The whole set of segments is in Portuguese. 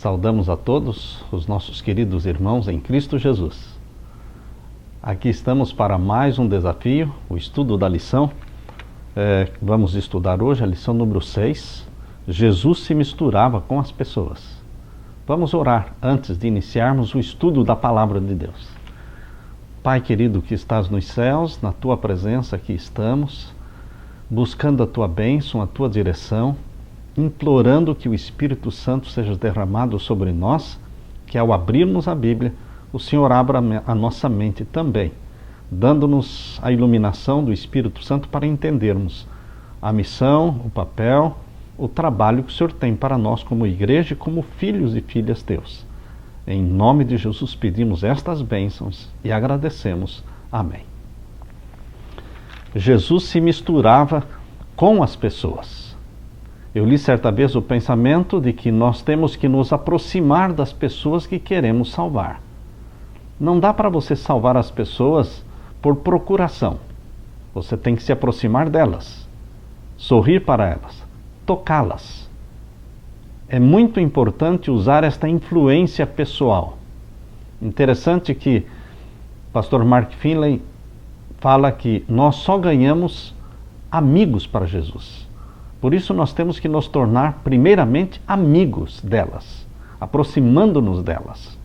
Saudamos a todos os nossos queridos irmãos em Cristo Jesus. Aqui estamos para mais um desafio, o estudo da lição. Vamos estudar hoje a lição número 6. Jesus se misturava com as pessoas. Vamos orar antes de iniciarmos o estudo da palavra de Deus. Pai querido que estás nos céus, na tua presença aqui estamos, buscando a tua bênção, a tua direção, implorando que o Espírito Santo seja derramado sobre nós, que ao abrirmos a Bíblia, o Senhor abra a nossa mente também, dando-nos a iluminação do Espírito Santo para entendermos a missão, o papel, o trabalho que o Senhor tem para nós como igreja e como filhos e filhas teus. Em nome de Jesus pedimos estas bênçãos e agradecemos. Amém. Jesus se misturava com as pessoas. Eu li certa vez o pensamento de que nós temos que nos aproximar das pessoas que queremos salvar. Não dá para você salvar as pessoas por procuração. Você tem que se aproximar delas, sorrir para elas, tocá-las. É muito importante usar esta influência pessoal. Interessante que o pastor Mark Finley fala que nós só ganhamos amigos para Jesus. Por isso nós temos que nos tornar primeiramente amigos delas, aproximando-nos delas.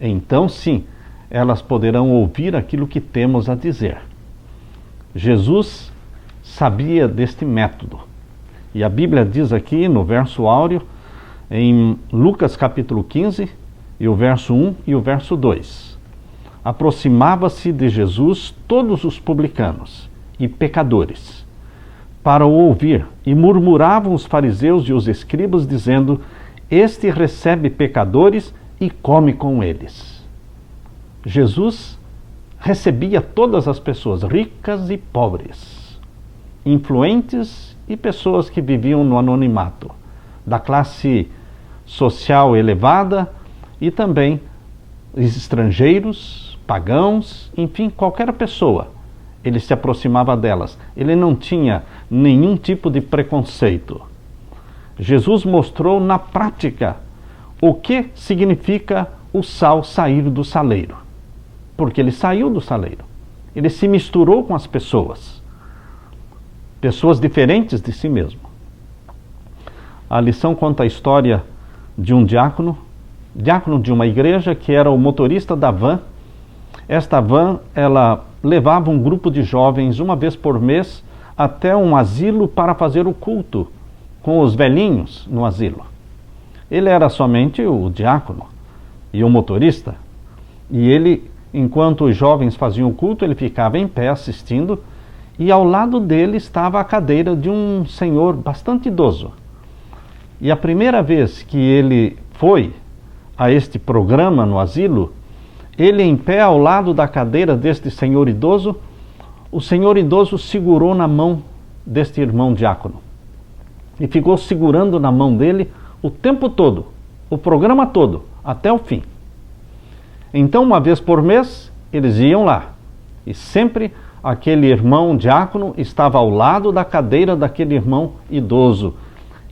Então sim, elas poderão ouvir aquilo que temos a dizer. Jesus sabia deste método. E a Bíblia diz aqui no verso áureo, em Lucas capítulo 15, e o verso 1 e o verso 2. Aproximava-se de Jesus todos os publicanos e pecadores, para o ouvir, e murmuravam os fariseus e os escribas, dizendo: Este recebe pecadores e come com eles. Jesus recebia todas as pessoas, ricas e pobres, influentes e pessoas que viviam no anonimato, da classe social elevada e também estrangeiros, pagãos, enfim, qualquer pessoa. Ele se aproximava delas. Ele não tinha nenhum tipo de preconceito. Jesus mostrou na prática o que significa o sal sair do saleiro. Porque ele saiu do saleiro. Ele se misturou com as pessoas. Pessoas diferentes de si mesmo. A lição conta a história de um diácono de uma igreja, que era o motorista da van. Esta van, ela levava um grupo de jovens uma vez por mês até um asilo para fazer o culto com os velhinhos no asilo. Ele era somente o diácono e o motorista. E ele, enquanto os jovens faziam o culto, ele ficava em pé assistindo, e ao lado dele estava a cadeira de um senhor bastante idoso. E a primeira vez que ele foi a este programa no asilo, ele em pé ao lado da cadeira deste senhor idoso, o senhor idoso segurou na mão deste irmão diácono. E ficou segurando na mão dele o tempo todo, o programa todo, até o fim. Então, uma vez por mês, eles iam lá. E sempre aquele irmão diácono estava ao lado da cadeira daquele irmão idoso.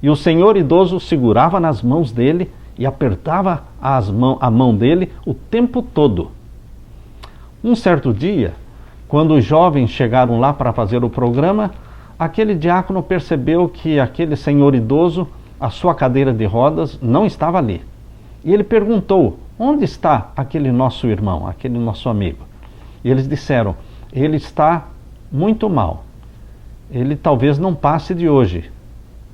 E o senhor idoso segurava nas mãos dele e apertava a mão dele o tempo todo. Um certo dia, quando os jovens chegaram lá para fazer o programa, aquele diácono percebeu que aquele senhor idoso, a sua cadeira de rodas, não estava ali. E ele perguntou: onde está aquele nosso irmão, aquele nosso amigo? E eles disseram: ele está muito mal. Ele talvez não passe de hoje.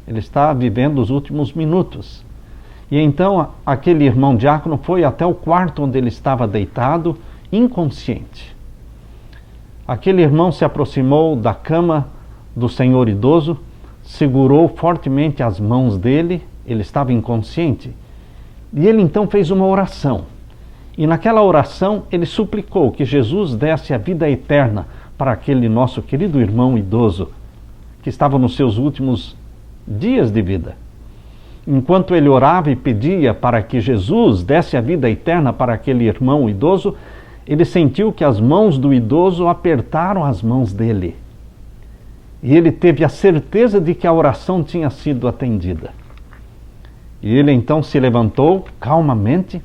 Ele está vivendo os últimos minutos. E então aquele irmão diácono foi até o quarto onde ele estava deitado, inconsciente. Aquele irmão se aproximou da cama do senhor idoso, segurou fortemente as mãos dele, ele estava inconsciente, e ele então fez uma oração. E naquela oração ele suplicou que Jesus desse a vida eterna para aquele nosso querido irmão idoso, que estava nos seus últimos dias de vida. Enquanto ele orava e pedia para que Jesus desse a vida eterna para aquele irmão idoso, ele sentiu que as mãos do idoso apertaram as mãos dele. E ele teve a certeza de que a oração tinha sido atendida. E ele então se levantou calmamente,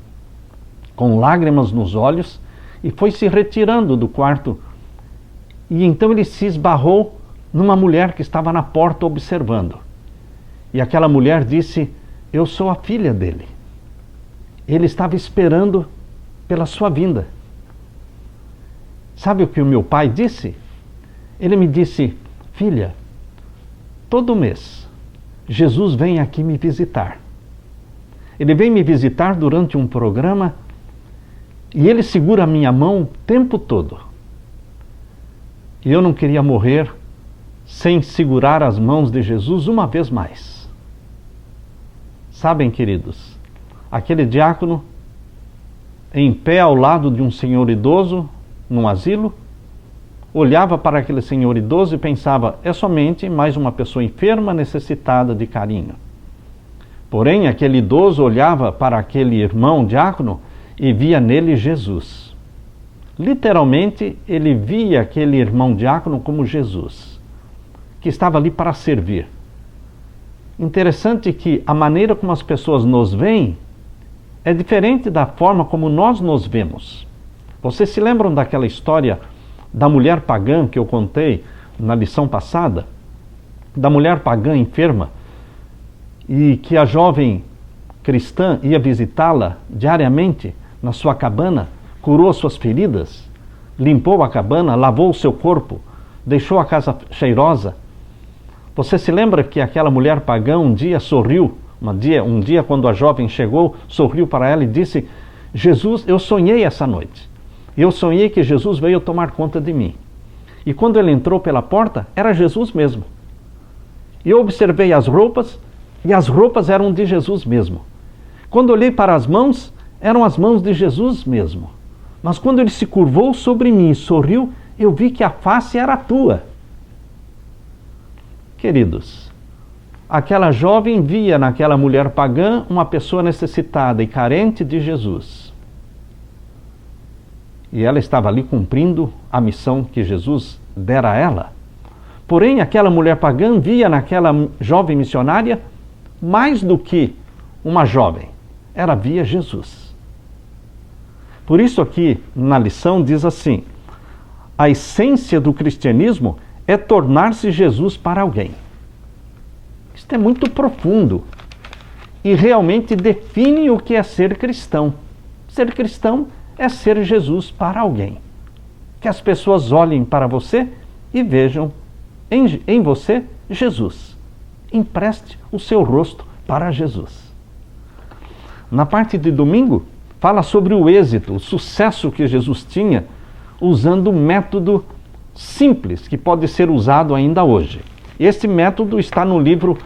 com lágrimas nos olhos, e foi se retirando do quarto. E então ele se esbarrou numa mulher que estava na porta observando. E aquela mulher disse: eu sou a filha dele. Ele estava esperando pela sua vinda. Sabe o que o meu pai disse? Ele me disse: filha, todo mês Jesus vem aqui me visitar. Ele vem me visitar durante um programa e ele segura a minha mão o tempo todo. E eu não queria morrer sem segurar as mãos de Jesus uma vez mais. Sabem, queridos, aquele diácono em pé ao lado de um senhor idoso num asilo, olhava para aquele senhor idoso e pensava: é somente mais uma pessoa enferma necessitada de carinho. Porém, aquele idoso olhava para aquele irmão diácono e via nele Jesus. Literalmente, ele via aquele irmão diácono como Jesus, que estava ali para servir. Interessante que a maneira como as pessoas nos veem é diferente da forma como nós nos vemos. Vocês se lembram daquela história da mulher pagã que eu contei na lição passada? Da mulher pagã enferma, e que a jovem cristã ia visitá-la diariamente na sua cabana, curou suas feridas, limpou a cabana, lavou o seu corpo, deixou a casa cheirosa. Você se lembra que aquela mulher pagã um dia sorriu, um dia quando a jovem chegou, sorriu para ela e disse: Jesus, eu sonhei essa noite. Eu sonhei que Jesus veio tomar conta de mim. E quando ele entrou pela porta, era Jesus mesmo. E eu observei as roupas, e as roupas eram de Jesus mesmo. Quando olhei para as mãos, eram as mãos de Jesus mesmo. Mas quando ele se curvou sobre mim e sorriu, eu vi que a face era tua. Queridos, aquela jovem via naquela mulher pagã uma pessoa necessitada e carente de Jesus. E ela estava ali cumprindo a missão que Jesus dera a ela. Porém, aquela mulher pagã via naquela jovem missionária mais do que uma jovem. Ela via Jesus. Por isso aqui na lição diz assim: a essência do cristianismo é tornar-se Jesus para alguém. Isto é muito profundo e realmente define o que é ser cristão. Ser cristão é ser Jesus para alguém. Que as pessoas olhem para você e vejam em você Jesus. Empreste o seu rosto para Jesus. Na parte de domingo, fala sobre o êxito, o sucesso que Jesus tinha usando um método simples que pode ser usado ainda hoje. Esse método está no livro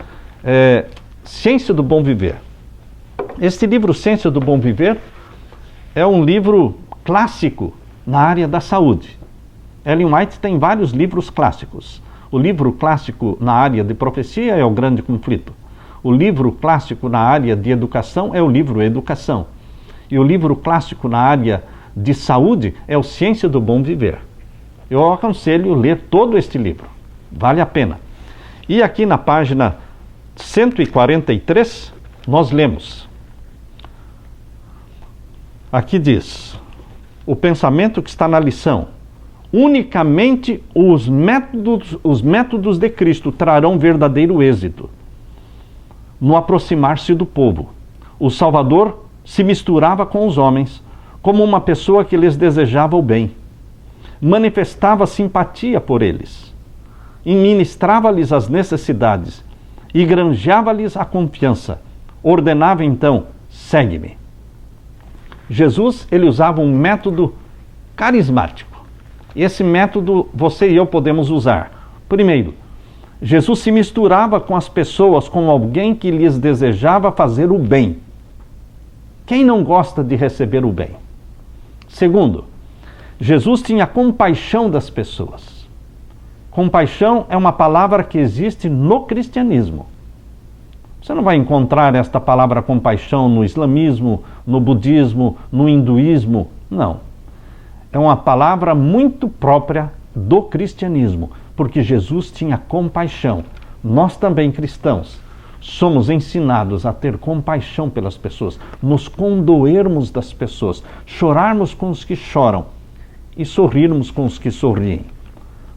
Ciência do Bom Viver. Este livro Ciência do Bom Viver é um livro clássico na área da saúde. Ellen White tem vários livros clássicos. O livro clássico na área de profecia é O Grande Conflito. O livro clássico na área de educação é o livro Educação. E o livro clássico na área de saúde é o Ciência do Bom Viver. Eu aconselho ler todo este livro. Vale a pena. E aqui na página 143, nós lemos. Aqui diz, o pensamento que está na lição: unicamente os métodos de Cristo trarão verdadeiro êxito no aproximar-se do povo. O Salvador se misturava com os homens como uma pessoa que lhes desejava o bem. Manifestava simpatia por eles, e ministrava-lhes as necessidades e granjeava-lhes a confiança. Ordenava então: segue-me. Jesus, ele usava um método carismático. Esse método você e eu podemos usar. Primeiro, Jesus se misturava com as pessoas como alguém que lhes desejava fazer o bem. Quem não gosta de receber o bem? Segundo, Jesus tinha compaixão das pessoas. Compaixão é uma palavra que existe no cristianismo. Você não vai encontrar esta palavra compaixão no islamismo, no budismo, no hinduísmo. Não. É uma palavra muito própria do cristianismo, porque Jesus tinha compaixão. Nós também, cristãos, somos ensinados a ter compaixão pelas pessoas, nos condoermos das pessoas, chorarmos com os que choram e sorrirmos com os que sorriem.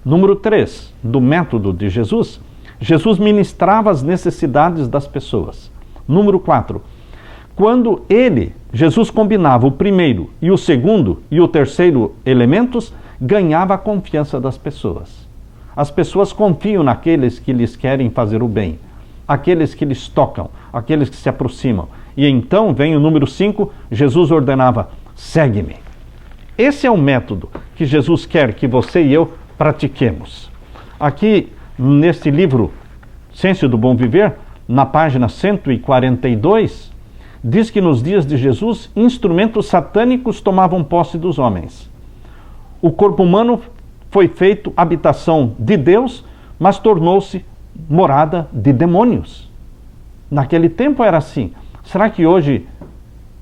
Número 3, do método de Jesus, Jesus ministrava as necessidades das pessoas. Número 4, quando Jesus combinava o primeiro e o segundo e o terceiro elementos, ganhava a confiança das pessoas. As pessoas confiam naqueles que lhes querem fazer o bem, aqueles que lhes tocam, aqueles que se aproximam. E então vem o número 5, Jesus ordenava, segue-me. Esse é o método que Jesus quer que você e eu pratiquemos. Aqui, neste livro, Ciência do Bom Viver, na página 142, diz que nos dias de Jesus, instrumentos satânicos tomavam posse dos homens. O corpo humano foi feito habitação de Deus, mas tornou-se morada de demônios. Naquele tempo era assim. Será que hoje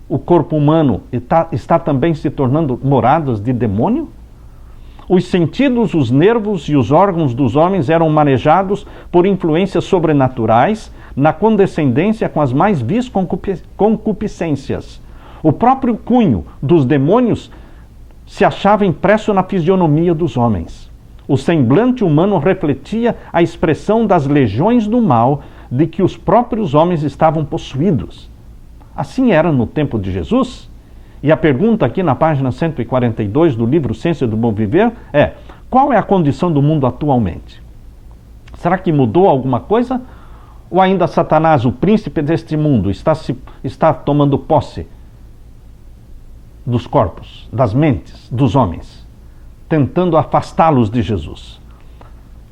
o corpo humano está também se tornando moradas de demônio? Os sentidos, os nervos e os órgãos dos homens eram manejados por influências sobrenaturais na condescendência com as mais vis concupiscências. O próprio cunho dos demônios se achava impresso na fisionomia dos homens. O semblante humano refletia a expressão das legiões do mal de que os próprios homens estavam possuídos. Assim era no tempo de Jesus. E a pergunta aqui na página 142 do livro Ciência do Bom Viver é: qual é a condição do mundo atualmente? Será que mudou alguma coisa? Ou ainda Satanás, o príncipe deste mundo, está tomando posse dos corpos, das mentes dos homens, tentando afastá-los de Jesus?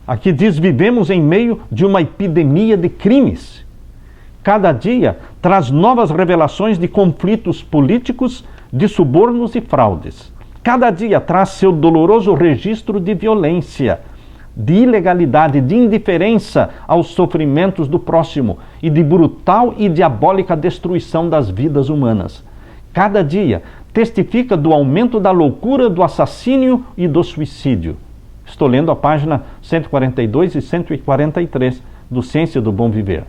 Aqui diz, vivemos em meio de uma epidemia de crimes. Cada dia traz novas revelações de conflitos políticos, de subornos e fraudes. Cada dia traz seu doloroso registro de violência, de ilegalidade, de indiferença aos sofrimentos do próximo e de brutal e diabólica destruição das vidas humanas. Cada dia testifica do aumento da loucura, do assassínio e do suicídio. Estou lendo a página 142 e 143 do Ciência do Bom Viver.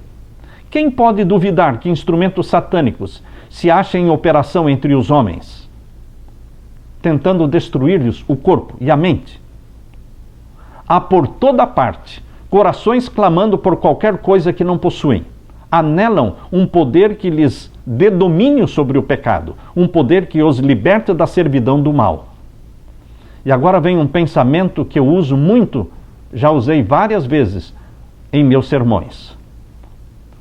Quem pode duvidar que instrumentos satânicos se achem em operação entre os homens, tentando destruir-lhes o corpo e a mente? Há por toda parte corações clamando por qualquer coisa que não possuem. Anelam um poder que lhes dê domínio sobre o pecado, um poder que os liberte da servidão do mal. E agora vem um pensamento que eu uso muito, já usei várias vezes em meus sermões.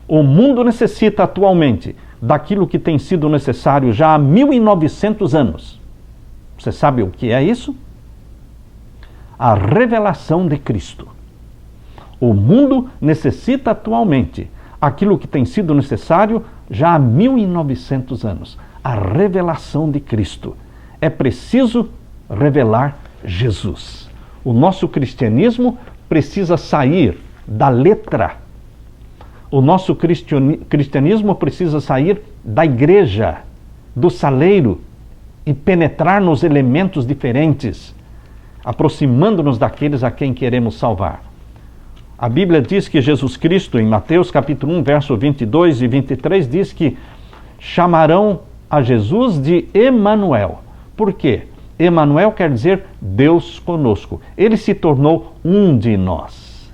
O mundo necessita atualmente daquilo que tem sido necessário já há 1900 anos. Você sabe o que é isso? A revelação de Cristo. O mundo necessita atualmente aquilo que tem sido necessário já há 1900 anos. A revelação de Cristo. É preciso revelar Jesus. O nosso cristianismo precisa sair da letra. O nosso cristianismo precisa sair da igreja, do saleiro, e penetrar nos elementos diferentes, aproximando-nos daqueles a quem queremos salvar. A Bíblia diz que Jesus Cristo, em Mateus capítulo 1, verso 22 e 23, diz que chamarão a Jesus de Emanuel. Por quê? Emanuel quer dizer Deus conosco. Ele se tornou um de nós.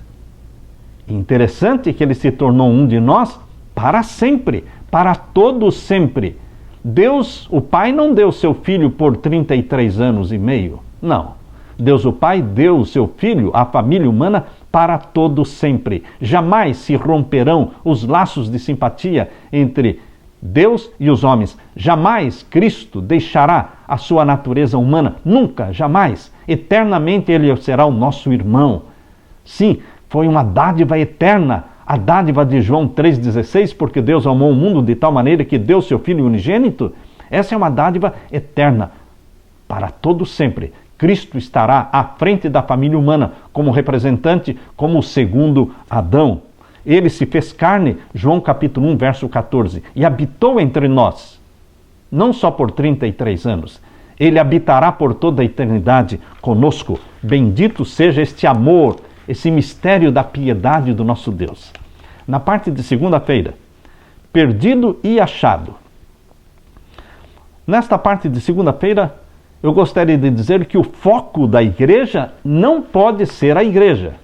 Interessante que ele se tornou um de nós para sempre, para todo sempre. Deus, o Pai, não deu seu Filho por 33 anos e meio. Não. Deus, o Pai, deu o seu Filho, a família humana, para todo sempre. Jamais se romperão os laços de simpatia entre Deus e os homens. Jamais Cristo deixará a sua natureza humana. Nunca, jamais. Eternamente ele será o nosso irmão. Sim, foi uma dádiva eterna, a dádiva de João 3,16, porque Deus amou o mundo de tal maneira que deu seu Filho unigênito. Essa é uma dádiva eterna, para todo sempre. Cristo estará à frente da família humana, como representante, como o segundo Adão. Ele se fez carne, João capítulo 1, verso 14, e habitou entre nós, não só por 33 anos. Ele habitará por toda a eternidade conosco. Bendito seja este amor, esse mistério da piedade do nosso Deus. na parte de segunda-feira. Perdido e achado. Nesta parte de segunda-feira, eu gostaria de dizer que o foco da igreja não pode ser a igreja.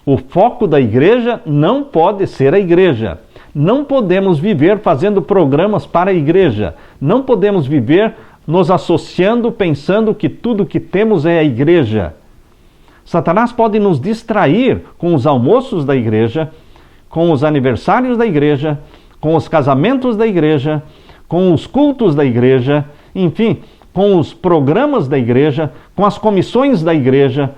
O foco da igreja não pode ser a igreja. Não podemos viver fazendo programas para a igreja. Não podemos viver nos associando, pensando que tudo que temos é a igreja. Satanás pode nos distrair com os almoços da igreja, com os aniversários da igreja, com os casamentos da igreja, com os cultos da igreja, enfim, com os programas da igreja, com as comissões da igreja,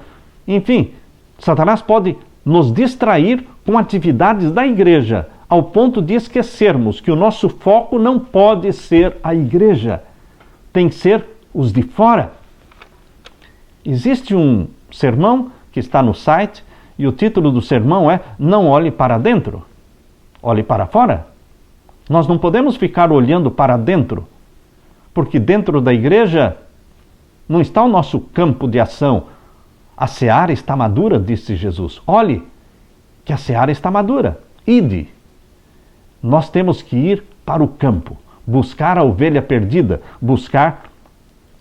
enfim, Satanás pode nos distrair com atividades da igreja, ao ponto de esquecermos que o nosso foco não pode ser a igreja, tem que ser os de fora. Existe um sermão que está no site e o título do sermão é Não olhe para dentro, olhe para fora. Nós não podemos ficar olhando para dentro, porque dentro da igreja não está o nosso campo de ação. A seara está madura, disse Jesus. Olhe, que a seara está madura. Ide. Nós temos que ir para o campo, buscar a ovelha perdida, buscar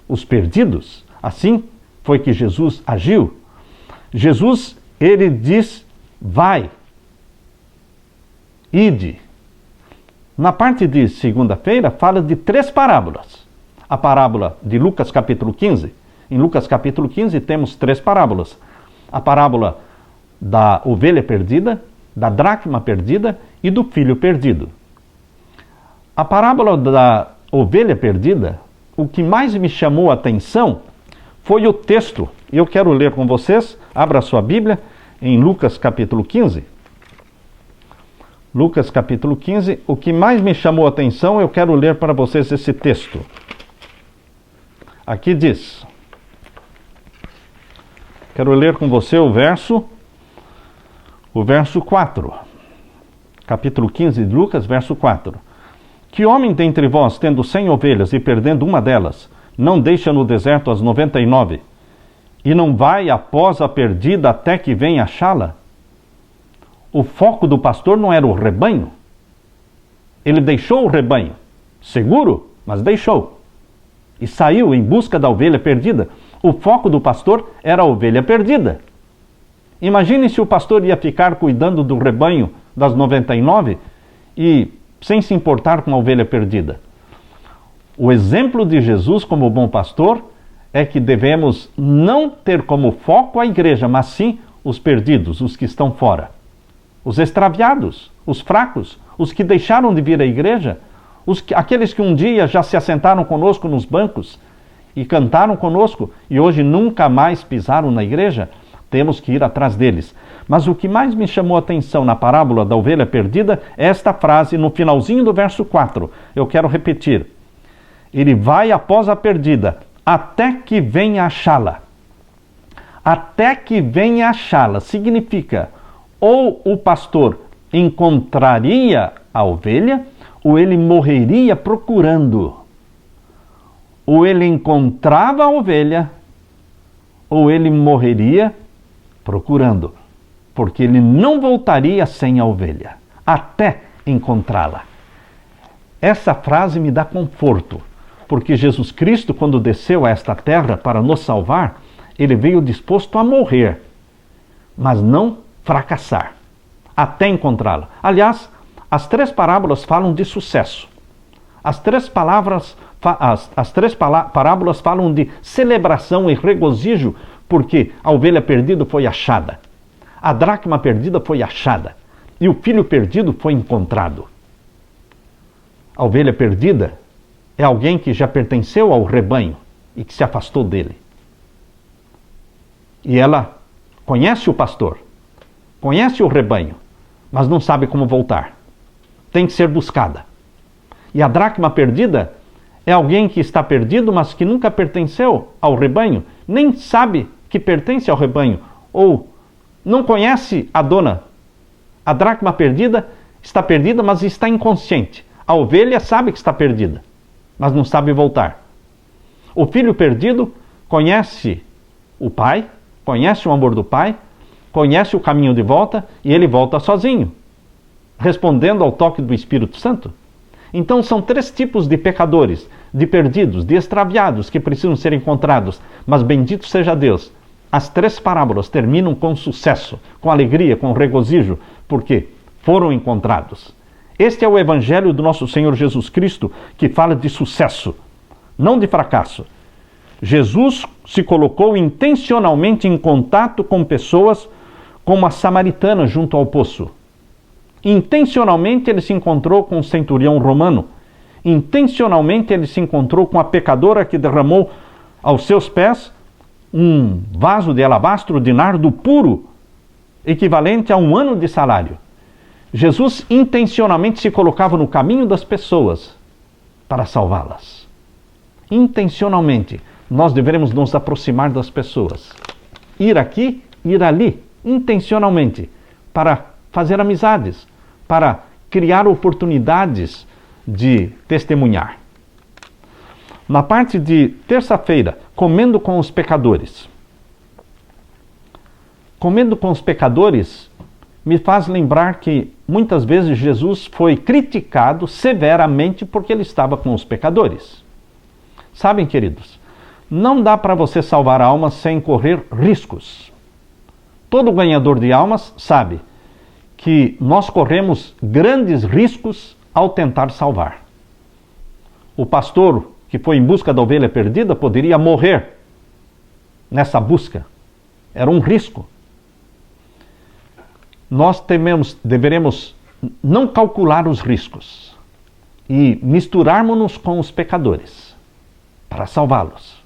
os perdidos. Assim foi que Jesus agiu. Jesus, ele diz, vai, ide. Na parte de segunda-feira, fala de 3 parábolas. A parábola de Lucas capítulo 15. Em Lucas capítulo 15 temos 3 parábolas. A parábola da ovelha perdida, da dracma perdida e do filho perdido. A parábola da ovelha perdida, o que mais me chamou a atenção foi o texto. Eu quero ler com vocês, abra a sua Bíblia, em Lucas capítulo 15. Lucas capítulo 15, o que mais me chamou a atenção, eu quero ler para vocês esse texto. Aqui diz, quero ler com você o verso 4. Capítulo 15 de Lucas, verso 4. Que homem dentre vós, tendo 100 ovelhas e perdendo uma delas, não deixa no deserto as 99, e não vai após a perdida até que venha achá-la? O foco do pastor não era o rebanho. Ele deixou o rebanho, seguro, mas deixou. E saiu em busca da ovelha perdida. O foco do pastor era a ovelha perdida. Imagine se o pastor ia ficar cuidando do rebanho das 99 e sem se importar com a ovelha perdida. O exemplo de Jesus como bom pastor é que devemos não ter como foco a igreja, mas sim os perdidos, os que estão fora. Os extraviados, os fracos, os que deixaram de vir à igreja, aqueles que um dia já se assentaram conosco nos bancos e cantaram conosco e hoje nunca mais pisaram na igreja, temos que ir atrás deles. Mas o que mais me chamou a atenção na parábola da ovelha perdida é esta frase no finalzinho do verso 4. Eu quero repetir. Ele vai após a perdida, até que venha achá-la. Até que venha achá-la significa ou o pastor encontraria a ovelha, ou ele morreria procurando. Ou ele encontrava a ovelha, ou ele morreria procurando. Porque ele não voltaria sem a ovelha, até encontrá-la. Essa frase me dá conforto, porque Jesus Cristo, quando desceu a esta terra para nos salvar, ele veio disposto a morrer, mas não fracassar, até encontrá-la. Aliás, as 3 parábolas falam de sucesso. As 3 parábolas falam de celebração e regozijo, porque a ovelha perdida foi achada, a dracma perdida foi achada, e o filho perdido foi encontrado. A ovelha perdida é alguém que já pertenceu ao rebanho e que se afastou dele. E ela conhece o pastor, conhece o rebanho, mas não sabe como voltar. Tem que ser buscada. E a dracma perdida é alguém que está perdido, mas que nunca pertenceu ao rebanho, nem sabe que pertence ao rebanho, ou não conhece a dona. A dracma perdida está perdida, mas está inconsciente. A ovelha sabe que está perdida, mas não sabe voltar. O filho perdido conhece o pai, conhece o amor do pai, conhece o caminho de volta e ele volta sozinho, respondendo ao toque do Espírito Santo. Então são 3 tipos de pecadores, de perdidos, de extraviados que precisam ser encontrados. Mas bendito seja Deus, as 3 parábolas terminam com sucesso, com alegria, com regozijo, porque foram encontrados. Este é o Evangelho do nosso Senhor Jesus Cristo, que fala de sucesso, não de fracasso. Jesus se colocou intencionalmente em contato com pessoas como a samaritana junto ao poço. Intencionalmente ele se encontrou com o centurião romano. Intencionalmente ele se encontrou com a pecadora que derramou aos seus pés um vaso de alabastro de nardo puro, equivalente a 1 ano de salário. Jesus intencionalmente se colocava no caminho das pessoas para salvá-las. Intencionalmente, nós devemos nos aproximar das pessoas. Ir aqui, ir ali, intencionalmente, para fazer amizades, para criar oportunidades de testemunhar. Na parte de terça-feira, comendo com os pecadores. Comendo com os pecadores me faz lembrar que muitas vezes Jesus foi criticado severamente porque ele estava com os pecadores. Sabem, queridos, não dá para você salvar almas sem correr riscos. Todo ganhador de almas sabe que nós corremos grandes riscos ao tentar salvar. O pastor que foi em busca da ovelha perdida poderia morrer nessa busca. Era um risco. Nós deveremos não calcular os riscos e misturarmos-nos com os pecadores para salvá-los.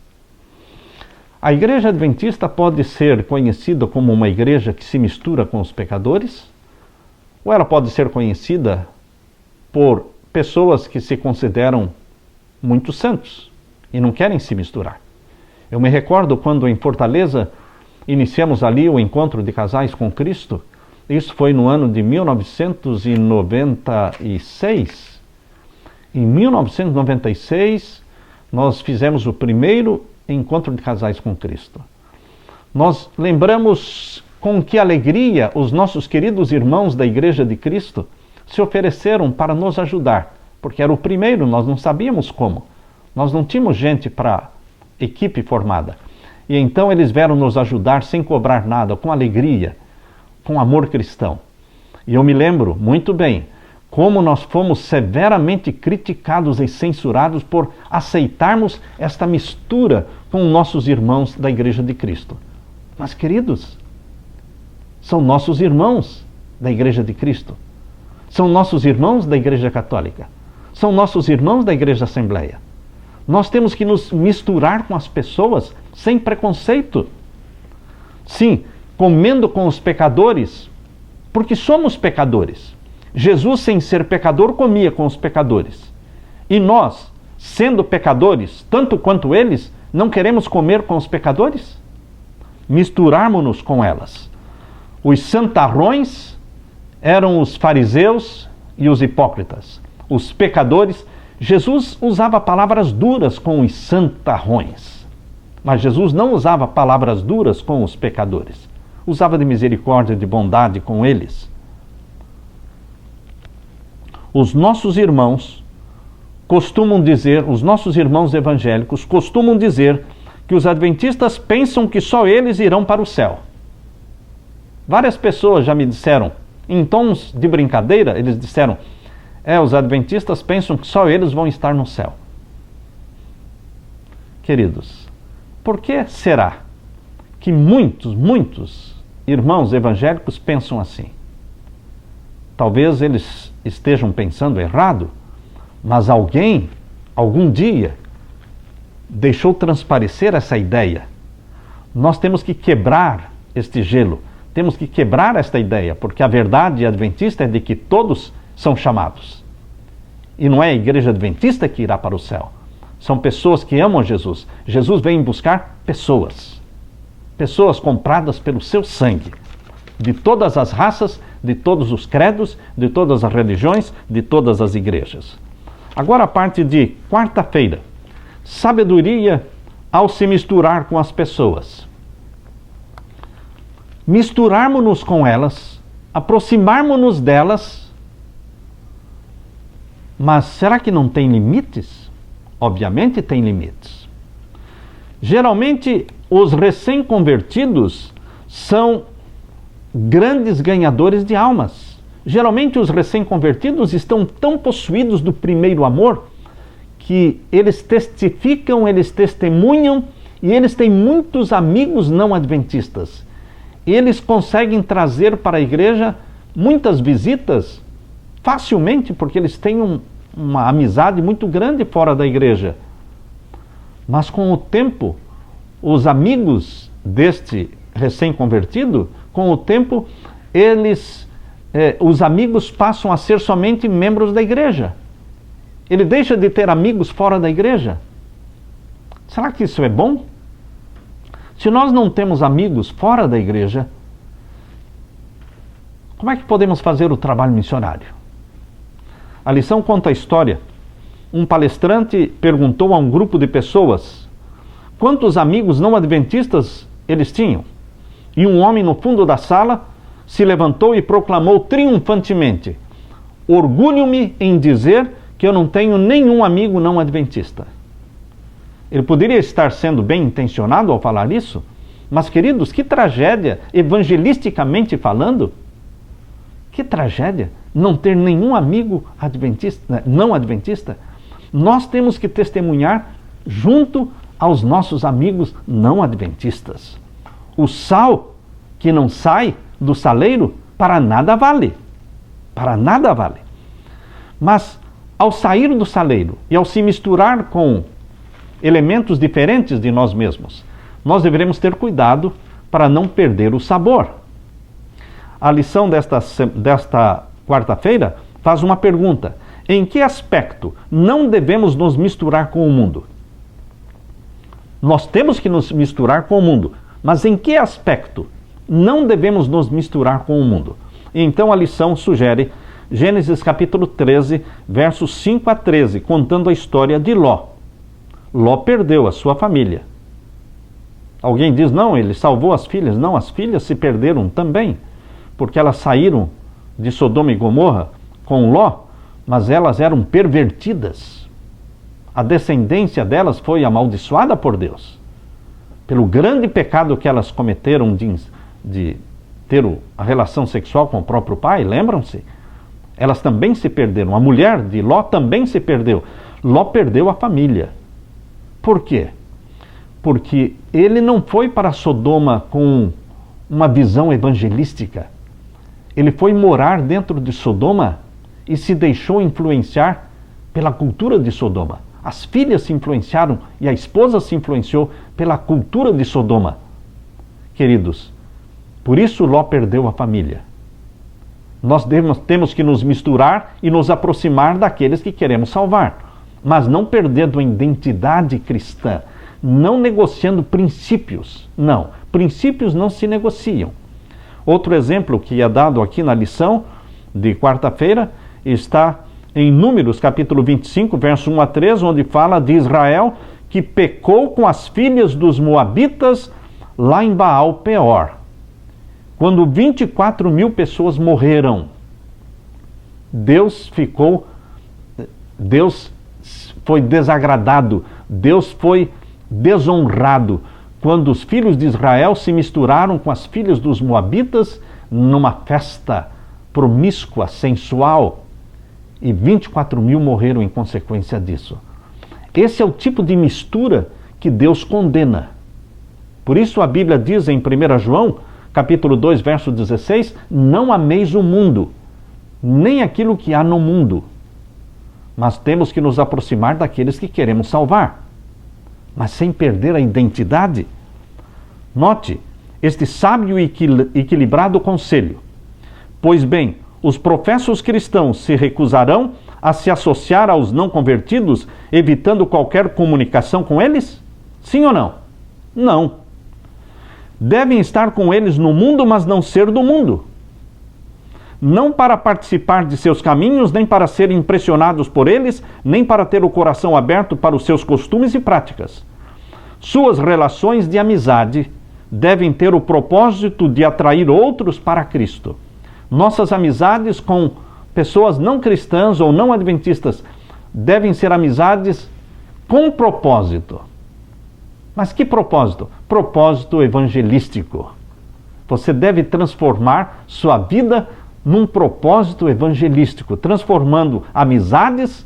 A igreja adventista pode ser conhecida como uma igreja que se mistura com os pecadores, ou ela pode ser conhecida por pessoas que se consideram muito santos e não querem se misturar. Eu me recordo quando em Fortaleza iniciamos ali o encontro de casais com Cristo. Isso foi no ano de 1996. Em 1996, nós fizemos o primeiro encontro de casais com Cristo. Nós lembramos com que alegria os nossos queridos irmãos da Igreja de Cristo se ofereceram para nos ajudar, porque era o primeiro, nós não sabíamos como. Nós não tínhamos gente para equipe formada. E então eles vieram nos ajudar sem cobrar nada, com alegria, com amor cristão. E eu me lembro muito bem como nós fomos severamente criticados e censurados por aceitarmos esta mistura com nossos irmãos da Igreja de Cristo. Mas, queridos, são nossos irmãos da Igreja de Cristo. São nossos irmãos da Igreja Católica. São nossos irmãos da Igreja Assembleia. Nós temos que nos misturar com as pessoas sem preconceito. Sim, comendo com os pecadores, porque somos pecadores. Jesus, sem ser pecador, comia com os pecadores. E nós, sendo pecadores, tanto quanto eles, não queremos comer com os pecadores? Misturarmos-nos com elas. Os santarrões eram os fariseus e os hipócritas. Os pecadores, Jesus usava palavras duras com os santarrões. Mas Jesus não usava palavras duras com os pecadores. Usava de misericórdia, de bondade com eles. Os nossos irmãos costumam dizer, os nossos irmãos evangélicos costumam dizer que os adventistas pensam que só eles irão para o céu. Várias pessoas já me disseram, em tons de brincadeira, eles disseram, os adventistas pensam que só eles vão estar no céu. Queridos, por que será que muitos irmãos evangélicos pensam assim? Talvez eles estejam pensando errado, mas alguém, algum dia, deixou transparecer essa ideia. Nós temos que quebrar este gelo, temos que quebrar esta ideia, porque a verdade adventista é de que todos são chamados. E não é a igreja adventista que irá para o céu. São pessoas que amam Jesus. Jesus vem buscar pessoas. Pessoas compradas pelo seu sangue. De todas as raças, de todos os credos, de todas as religiões, de todas as igrejas. Agora a parte de quarta-feira. Sabedoria ao se misturar com as pessoas. misturarmos-nos com elas, aproximarmos-nos delas, mas será que não tem limites? Obviamente tem limites. Geralmente, os recém-convertidos são grandes ganhadores de almas. Geralmente, os recém-convertidos estão tão possuídos do primeiro amor que eles testificam, eles testemunham e eles têm muitos amigos não adventistas. Eles conseguem trazer para a igreja muitas visitas facilmente, porque eles têm uma amizade muito grande fora da igreja. Mas com o tempo, os amigos deste recém-convertido, com o tempo, os amigos passam a ser somente membros da igreja. Ele deixa de ter amigos fora da igreja. Será que isso é bom? Se nós não temos amigos fora da igreja, como é que podemos fazer o trabalho missionário? A lição conta a história. Um palestrante perguntou a um grupo de pessoas quantos amigos não adventistas eles tinham. E um homem no fundo da sala se levantou e proclamou triunfantemente: orgulho-me em dizer que eu não tenho nenhum amigo não adventista. Ele poderia estar sendo bem intencionado ao falar isso, mas, queridos, que tragédia, evangelisticamente falando. Que tragédia não ter nenhum amigo adventista, não adventista. Nós temos que testemunhar junto aos nossos amigos não adventistas. O sal que não sai do saleiro para nada vale. Para nada vale. Mas ao sair do saleiro e ao se misturar com elementos diferentes de nós mesmos, nós deveremos ter cuidado para não perder o sabor. A lição desta quarta-feira faz uma pergunta: em que aspecto não devemos nos misturar com o mundo? Nós temos que nos misturar com o mundo, mas em que aspecto não devemos nos misturar com o mundo? Então a lição sugere Gênesis capítulo 13, versos 5 a 13, contando a história de Ló. Ló perdeu a sua família. Alguém diz, não, ele salvou as filhas. Não, as filhas se perderam também, porque elas saíram de Sodoma e Gomorra com Ló, mas elas eram pervertidas. A descendência delas foi amaldiçoada por Deus, pelo grande pecado que elas cometeram de ter a relação sexual com o próprio pai, lembram-se? Elas também se perderam. A mulher de Ló também se perdeu. Ló perdeu a família. Por quê? Porque ele não foi para Sodoma com uma visão evangelística. Ele foi morar dentro de Sodoma e se deixou influenciar pela cultura de Sodoma. As filhas se influenciaram e a esposa se influenciou pela cultura de Sodoma. Queridos, por isso Ló perdeu a família. Nós temos que nos misturar e nos aproximar daqueles que queremos salvar, mas não perdendo a identidade cristã, não negociando princípios. Não, princípios não se negociam. Outro exemplo que é dado aqui na lição de quarta-feira está em Números capítulo 25, verso 1 a 3, onde fala de Israel que pecou com as filhas dos Moabitas lá em Baal-Peor. Quando 24 mil pessoas morreram, Deus foi desagradado, Deus foi desonrado, quando os filhos de Israel se misturaram com as filhas dos Moabitas numa festa promíscua, sensual, e 24 mil morreram em consequência disso. Esse é o tipo de mistura que Deus condena. Por isso a Bíblia diz em 1 João, capítulo 2, verso 16, não ameis o mundo, nem aquilo que há no mundo, mas temos que nos aproximar daqueles que queremos salvar, mas sem perder a identidade. Note este sábio e equilibrado conselho. Pois bem, os professos cristãos se recusarão a se associar aos não convertidos, evitando qualquer comunicação com eles? Sim ou não? Não. Devem estar com eles no mundo, mas não ser do mundo. Não para participar de seus caminhos, nem para serem impressionados por eles, nem para ter o coração aberto para os seus costumes e práticas. Suas relações de amizade devem ter o propósito de atrair outros para Cristo. Nossas amizades com pessoas não cristãs ou não adventistas devem ser amizades com propósito. Mas que propósito? Propósito evangelístico. Você deve transformar sua vida num propósito evangelístico, transformando amizades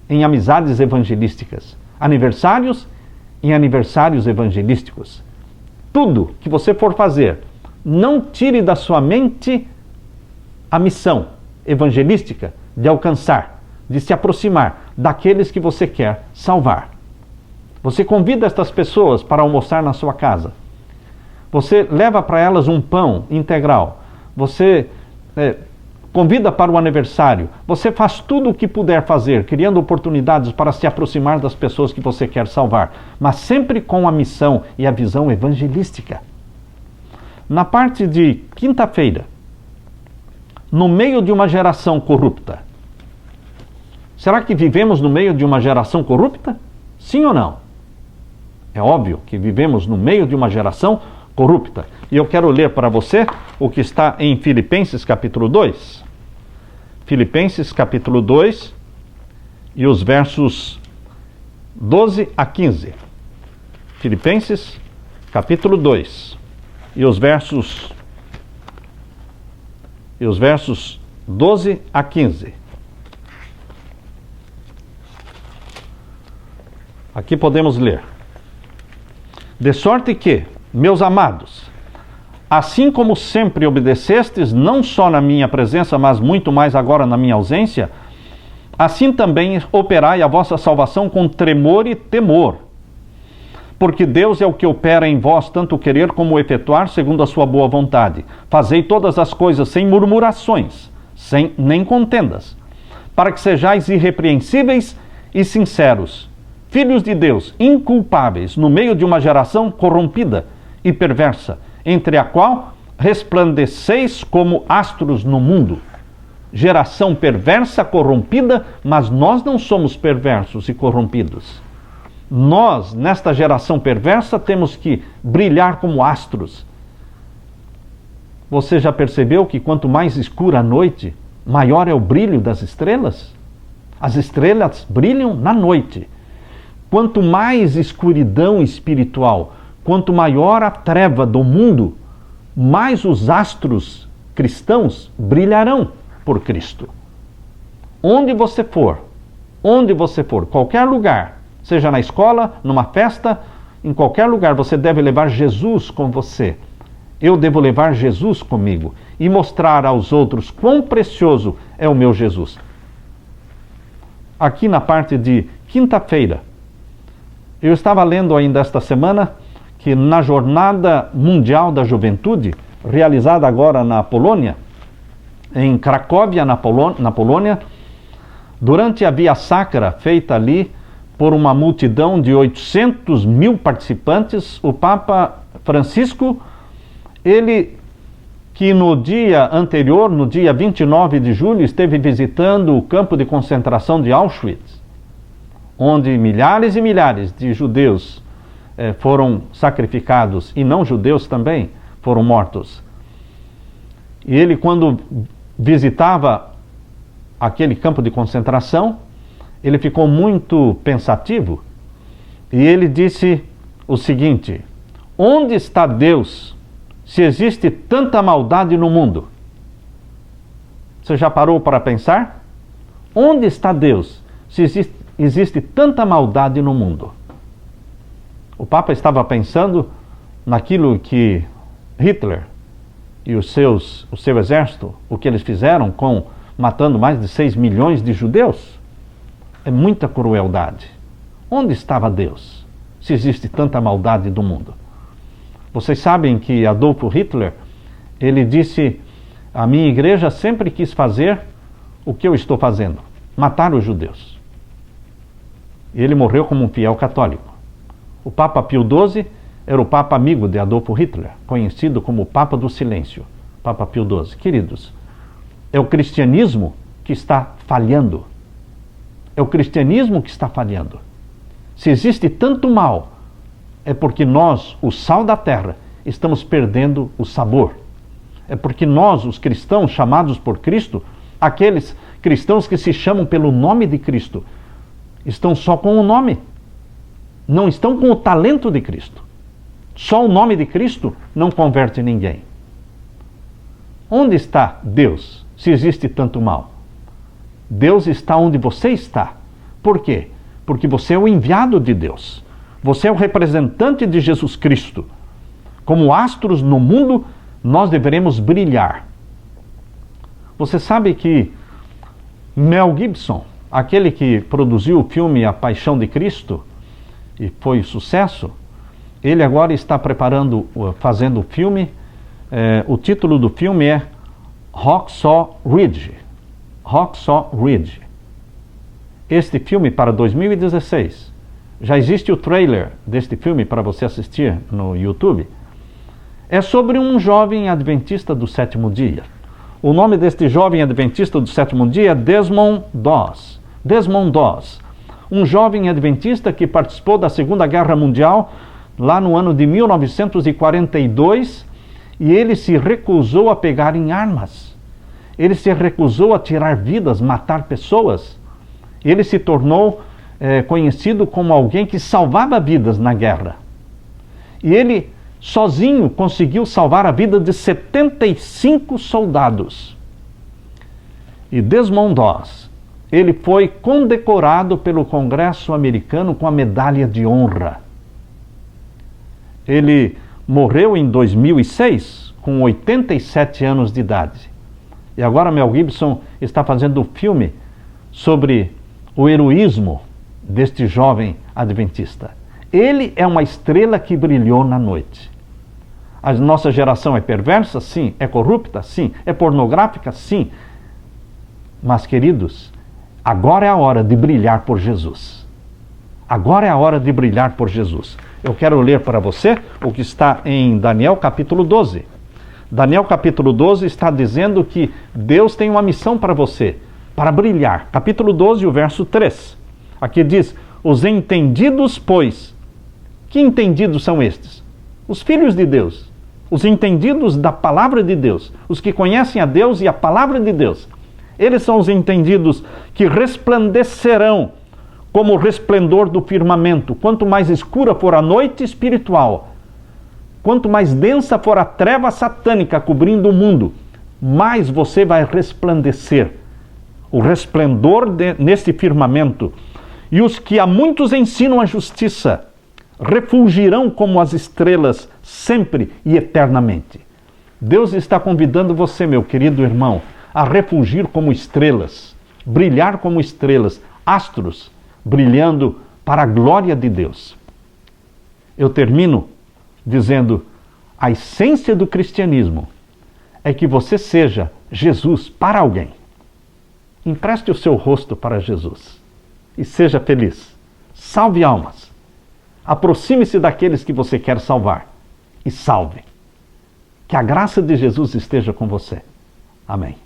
em amizades evangelísticas, aniversários em aniversários evangelísticos. Tudo que você for fazer, não tire da sua mente a missão evangelística de alcançar, de se aproximar daqueles que você quer salvar. Você convida estas pessoas para almoçar na sua casa. Você leva para elas um pão integral. Você convida para o aniversário. Você faz tudo o que puder fazer, criando oportunidades para se aproximar das pessoas que você quer salvar, mas sempre com a missão e a visão evangelística. Na parte de quinta-feira, no meio de uma geração corrupta. Será que vivemos no meio de uma geração corrupta? Sim ou não? É óbvio que vivemos no meio de uma geração corrupta. E eu quero ler para você o que está em Filipenses capítulo 2. Filipenses capítulo 2 e os versos 12 a 15. Filipenses capítulo 2 e os versos 12 a 15. Aqui podemos ler. De sorte que, meus amados, assim como sempre obedecestes, não só na minha presença, mas muito mais agora na minha ausência, assim também operai a vossa salvação com tremor e temor. Porque Deus é o que opera em vós tanto querer como efetuar segundo a sua boa vontade. Fazei todas as coisas sem murmurações, nem contendas, para que sejais irrepreensíveis e sinceros, filhos de Deus, inculpáveis, no meio de uma geração corrompida e perversa, entre a qual resplandeceis como astros no mundo. Geração perversa, corrompida, mas nós não somos perversos e corrompidos. Nós, nesta geração perversa, temos que brilhar como astros. Você já percebeu que quanto mais escura a noite, maior é o brilho das estrelas? As estrelas brilham na noite. Quanto mais escuridão espiritual, quanto maior a treva do mundo, mais os astros cristãos brilharão por Cristo. Onde você for, qualquer lugar, seja na escola, numa festa, em qualquer lugar, você deve levar Jesus com você. Eu devo levar Jesus comigo e mostrar aos outros quão precioso é o meu Jesus. Aqui na parte de quinta-feira, eu estava lendo ainda esta semana que na Jornada Mundial da Juventude, realizada agora na Polônia, em Cracóvia, na Polônia, durante a Via Sacra feita ali por uma multidão de 800 mil participantes, o Papa Francisco, ele que no dia anterior, no dia 29 de julho, esteve visitando o campo de concentração de Auschwitz, onde milhares e milhares de judeus foram sacrificados, e não judeus também foram mortos. E ele, quando visitava aquele campo de concentração, ele ficou muito pensativo, e ele disse o seguinte: onde está Deus se existe tanta maldade no mundo? Você já parou para pensar? Onde está Deus se existe tanta maldade no mundo? O Papa estava pensando naquilo que Hitler e o seu exército, o que eles fizeram matando mais de 6 milhões de judeus. É muita crueldade. Onde estava Deus se existe tanta maldade no mundo? Vocês sabem que Adolf Hitler, ele disse: a minha igreja sempre quis fazer o que eu estou fazendo, matar os judeus. E ele morreu como um fiel católico. O Papa Pio XII era o Papa amigo de Adolf Hitler, conhecido como o Papa do Silêncio. Papa Pio XII. Queridos, é o cristianismo que está falhando. É o cristianismo que está falhando. Se existe tanto mal, é porque nós, o sal da terra, estamos perdendo o sabor. É porque nós, os cristãos chamados por Cristo, aqueles cristãos que se chamam pelo nome de Cristo, estão só com o nome, não estão com o talento de Cristo. Só o nome de Cristo não converte ninguém. Onde está Deus, se existe tanto mal? Deus está onde você está. Por quê? Porque você é o enviado de Deus. Você é o representante de Jesus Cristo. Como astros no mundo, nós deveremos brilhar. Você sabe que Mel Gibson, aquele que produziu o filme A Paixão de Cristo, e foi sucesso, ele agora está fazendo o filme, o título do filme é Hacksaw Ridge. Hacksaw Ridge. Este filme para 2016, já existe o trailer deste filme para você assistir no YouTube, é sobre um jovem adventista do sétimo dia. O nome deste jovem adventista do sétimo dia é Desmond Doss. Desmond Doss, um jovem adventista que participou da Segunda Guerra Mundial, lá no ano de 1942, e ele se recusou a pegar em armas. Ele se recusou a tirar vidas, matar pessoas. Ele se tornou conhecido como alguém que salvava vidas na guerra. E ele sozinho conseguiu salvar a vida de 75 soldados. E Desmond Doss, ele foi condecorado pelo Congresso americano com a Medalha de Honra. Ele morreu em 2006, com 87 anos de idade. E agora Mel Gibson está fazendo um filme sobre o heroísmo deste jovem adventista. Ele é uma estrela que brilhou na noite. A nossa geração é perversa? Sim. É corrupta? Sim. É pornográfica? Sim. Mas, queridos, agora é a hora de brilhar por Jesus. Agora é a hora de brilhar por Jesus. Eu quero ler para você o que está em Daniel capítulo 12. Daniel capítulo 12 está dizendo que Deus tem uma missão para você, para brilhar. Capítulo 12, o verso 3. Aqui diz: os entendidos, pois. Que entendidos são estes? Os filhos de Deus. Os entendidos da palavra de Deus. Os que conhecem a Deus e a palavra de Deus. Eles são os entendidos que resplandecerão como o resplendor do firmamento. Quanto mais escura for a noite espiritual, quanto mais densa for a treva satânica cobrindo o mundo, mais você vai resplandecer. O resplendor neste firmamento. E os que a muitos ensinam a justiça refulgirão como as estrelas sempre e eternamente. Deus está convidando você, meu querido irmão, a refulgir como estrelas, brilhar como estrelas, astros, brilhando para a glória de Deus. Eu termino dizendo: a essência do cristianismo é que você seja Jesus para alguém. Empreste o seu rosto para Jesus e seja feliz. Salve almas. Aproxime-se daqueles que você quer salvar e salve. Que a graça de Jesus esteja com você. Amém.